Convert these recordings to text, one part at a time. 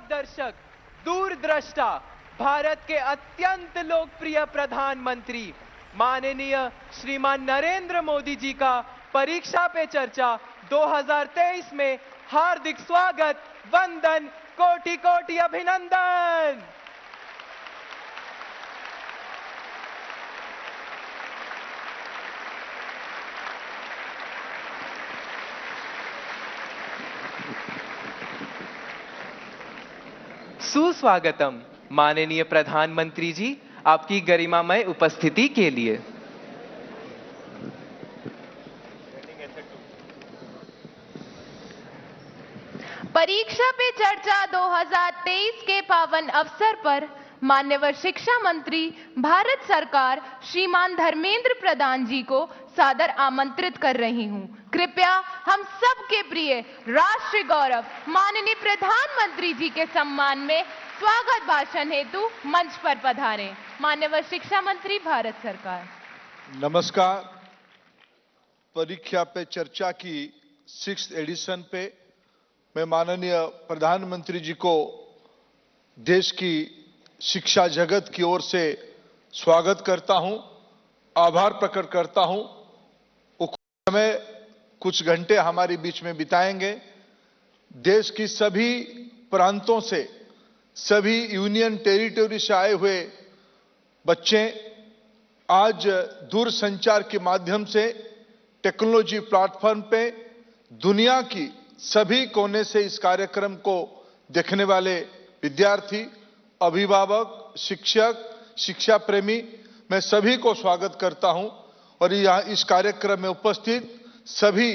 मार्गदर्शक, दूरदृष्टा, भारत के अत्यंत लोकप्रिय प्रधानमंत्री माननीय श्रीमान नरेंद्र मोदी जी का परीक्षा पे चर्चा 2023 में हार्दिक स्वागत, वंदन, कोटि कोटि अभिनंदन। सुस्वागतम माननीय प्रधानमंत्री जी, आपकी गरिमामय उपस्थिति के लिए। परीक्षा पे चर्चा 2023 के पावन अवसर पर माननीय शिक्षा मंत्री भारत सरकार श्रीमान धर्मेंद्र प्रधान जी को सादर आमंत्रित कर रही हूं। कृपया हम सबके प्रिय राष्ट्र गौरव माननीय प्रधानमंत्री जी के सम्मान में स्वागत भाषण हेतु मंच पर पधारें। माननीय शिक्षा मंत्री भारत सरकार। नमस्कार। परीक्षा पे चर्चा की 6th एडिशन पे मैं माननीय प्रधानमंत्री जी को देश की शिक्षा जगत की ओर से स्वागत करता हूं, आभार प्रकट करता हूं। वो समय कुछ घंटे हमारे बीच में बिताएंगे। देश की सभी प्रांतों से, सभी यूनियन टेरिटरी से आए हुए बच्चे आज दूरसंचार के माध्यम से टेक्नोलॉजी प्लेटफॉर्म पे दुनिया की सभी कोने से इस कार्यक्रम को देखने वाले विद्यार्थी, अभिभावक, शिक्षक, शिक्षा प्रेमी, मैं सभी को स्वागत करता हूं और यहाँ इस कार्यक्रम में उपस्थित सभी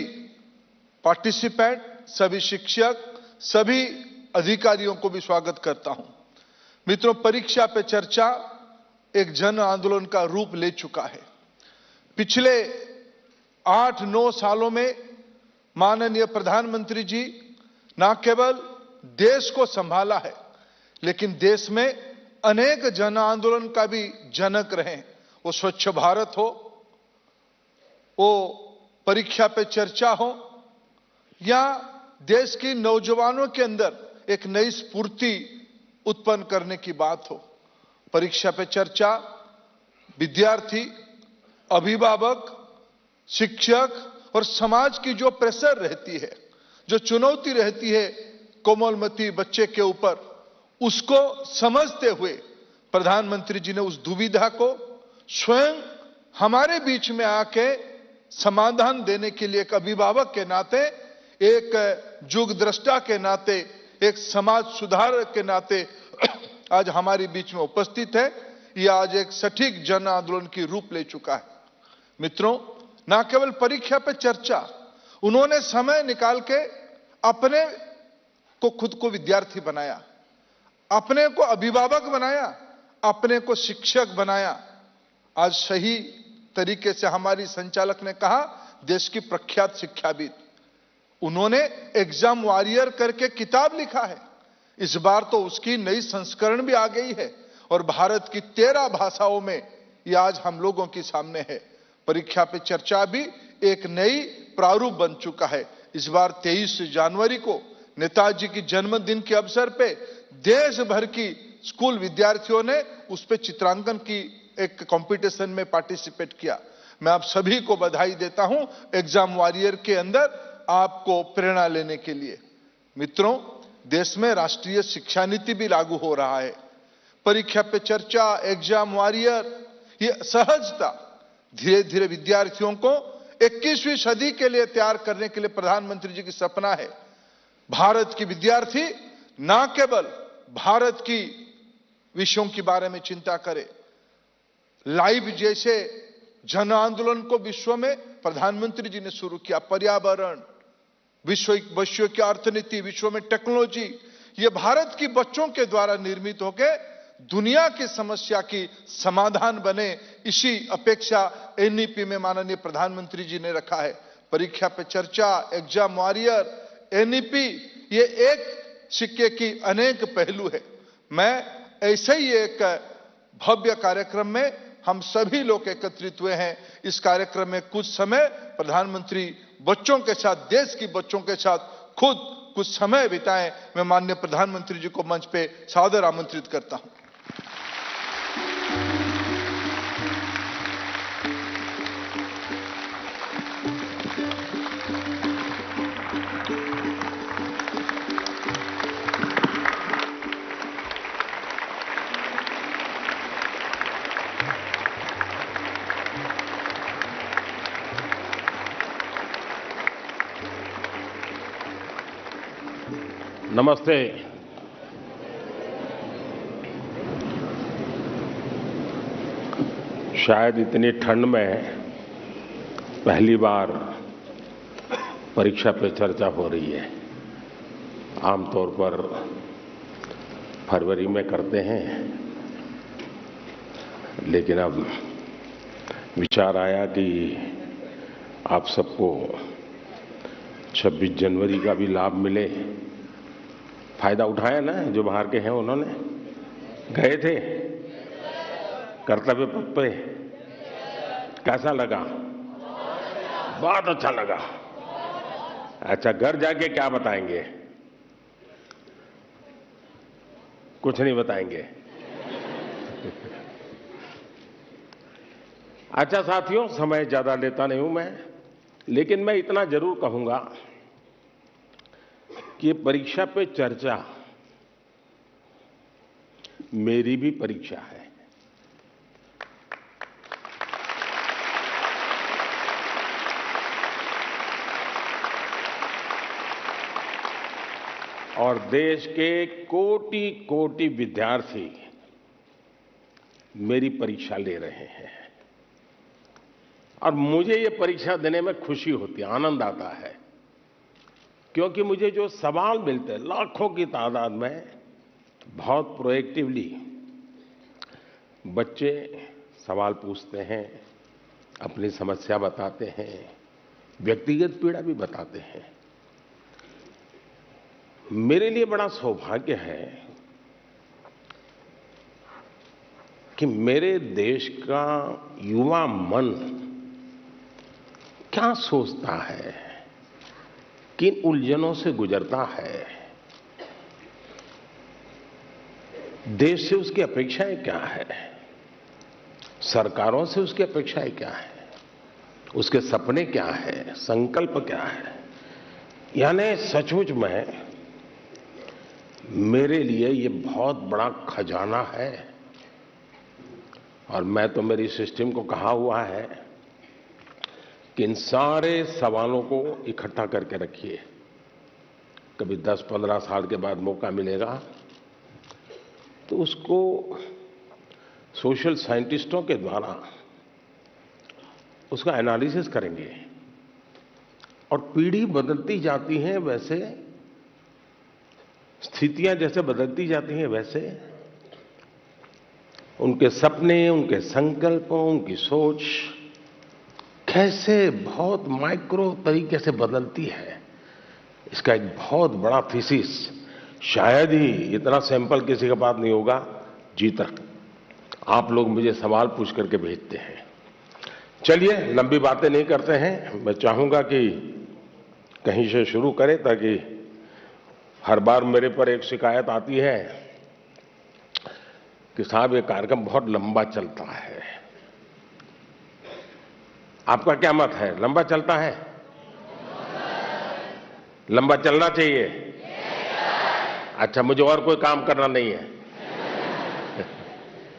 पार्टिसिपेंट, सभी शिक्षक, सभी अधिकारियों को भी स्वागत करता हूं। मित्रों, परीक्षा पे चर्चा एक जन आंदोलन का रूप ले चुका है। पिछले 8-9 सालों में माननीय प्रधानमंत्री जी न केवल देश को संभाला है, लेकिन देश में अनेक जन आंदोलन का भी जनक रहे। वो स्वच्छ भारत हो, वो परीक्षा पे चर्चा हो, या देश की नौजवानों के अंदर एक नई स्फूर्ति उत्पन्न करने की बात हो। परीक्षा पे चर्चा विद्यार्थी, अभिभावक, शिक्षक और समाज की जो प्रेशर रहती है, जो चुनौती रहती है कोमलमती बच्चे के ऊपर, उसको समझते हुए प्रधानमंत्री जी ने उस दुविधा को स्वयं हमारे बीच में आके समाधान देने के लिए एक अभिभावक के नाते, एक युग दृष्टा के नाते, एक समाज सुधारक के नाते आज हमारे बीच में उपस्थित है। यह आज एक सटीक जन आंदोलन की रूप ले चुका है। मित्रों, न केवल परीक्षा पे चर्चा, उन्होंने समय निकाल के अपने को खुद को विद्यार्थी बनाया, अपने को अभिभावक बनाया, अपने को शिक्षक बनाया। आज सही तरीके से हमारी संचालक ने कहा, देश की प्रख्यात शिक्षाविद, उन्होंने एग्जाम वॉरियर करके किताब लिखा है। इस बार तो उसकी नई संस्करण भी आ गई है और भारत की 13 भाषाओं में यह आज हम लोगों के सामने है। परीक्षा पे चर्चा भी एक नई प्रारूप बन चुका है। इस बार 23 जनवरी को नेताजी की जन्मदिन के अवसर पे देश भर की स्कूल विद्यार्थियों ने उस पे चित्रांकन की एक कंपटीशन में पार्टिसिपेट किया। मैं आप सभी को बधाई देता हूं एग्जाम वॉरियर के अंदर आपको प्रेरणा लेने के लिए। मित्रों, देश में राष्ट्रीय शिक्षा नीति भी लागू हो रहा है। परीक्षा पे चर्चा, एग्जाम वॉरियर, ये सहजता धीरे धीरे विद्यार्थियों को 21वीं सदी के लिए तैयार करने के लिए प्रधानमंत्री जी की सपना है। भारत की विद्यार्थी न केवल भारत की विषयों के बारे में चिंता करे, लाइव जैसे जन आंदोलन को विश्व में प्रधानमंत्री जी ने शुरू किया। पर्यावरण, विश्व की अर्थनीति, विश्व में टेक्नोलॉजी, ये भारत की बच्चों के द्वारा निर्मित होकर दुनिया की समस्या की समाधान बने, इसी अपेक्षा एनईपी में माननीय प्रधानमंत्री जी ने रखा है। परीक्षा पे चर्चा, एग्जाम वॉरियर, एनईपी, ये एक सिक्के की अनेक पहलू है। मैं ऐसे ही एक भव्य कार्यक्रम में हम सभी लोग एकत्रित हुए हैं। इस कार्यक्रम में कुछ समय प्रधानमंत्री बच्चों के साथ, देश की बच्चों के साथ खुद कुछ समय बिताएं। मैं माननीय प्रधानमंत्री जी को मंच पे सादर आमंत्रित करता हूं। नमस्ते। शायद इतनी ठंड में पहली बार परीक्षा पे चर्चा हो रही है। आमतौर पर फरवरी में करते हैं, लेकिन अब विचार आया कि आप सबको 26 जनवरी का भी लाभ मिले। फायदा उठाया ना जो बाहर के हैं, उन्होंने गए थे कर्तव्य पथ पे। कैसा लगा? बहुत अच्छा लगा। अच्छा, घर जाके क्या बताएंगे? कुछ नहीं बताएंगे। अच्छा साथियों, समय ज्यादा लेता नहीं हूं मैं, लेकिन मैं इतना जरूर कहूंगा कि परीक्षा पे चर्चा मेरी भी परीक्षा है। और देश के कोटि कोटि विद्यार्थी मेरी परीक्षा ले रहे हैं, और मुझे ये परीक्षा देने में खुशी होती है, आनंद आता है, क्योंकि मुझे जो सवाल मिलते हैं लाखों की तादाद में, बहुत प्रोएक्टिवली बच्चे सवाल पूछते हैं, अपनी समस्या बताते हैं, व्यक्तिगत पीड़ा भी बताते हैं। मेरे लिए बड़ा सौभाग्य है कि मेरे देश का युवा मन क्या सोचता है, किन उलझनों से गुजरता है, देश से उसकी अपेक्षाएं क्या है, सरकारों से उसकी अपेक्षाएं क्या है, उसके सपने क्या है, संकल्प क्या है। यानी सचमुच में मेरे लिए ये बहुत बड़ा खजाना है। और मैं तो मेरी सिस्टम को कहा हुआ है कि इन सारे सवालों को इकट्ठा करके रखिए। कभी 10-15 साल के बाद मौका मिलेगा तो उसको सोशल साइंटिस्टों के द्वारा उसका एनालिसिस करेंगे। और पीढ़ी बदलती जाती है, वैसे स्थितियां जैसे बदलती जाती हैं, वैसे उनके सपने, उनके संकल्प, उनकी सोच कैसे बहुत माइक्रो तरीके से बदलती है, इसका एक बहुत बड़ा थीसिस, शायद ही इतना सैंपल किसी के पास नहीं होगा जी तक। आप लोग मुझे सवाल पूछ करके भेजते हैं। चलिए, लंबी बातें नहीं करते हैं। मैं चाहूंगा कि कहीं से शुरू करें, ताकि हर बार मेरे पर एक शिकायत आती है कि साहब ये कार्यक्रम बहुत लंबा चलता है। आपका क्या मत है? लंबा चलता है? लंबा चलना चाहिए? अच्छा, मुझे और कोई काम करना नहीं है।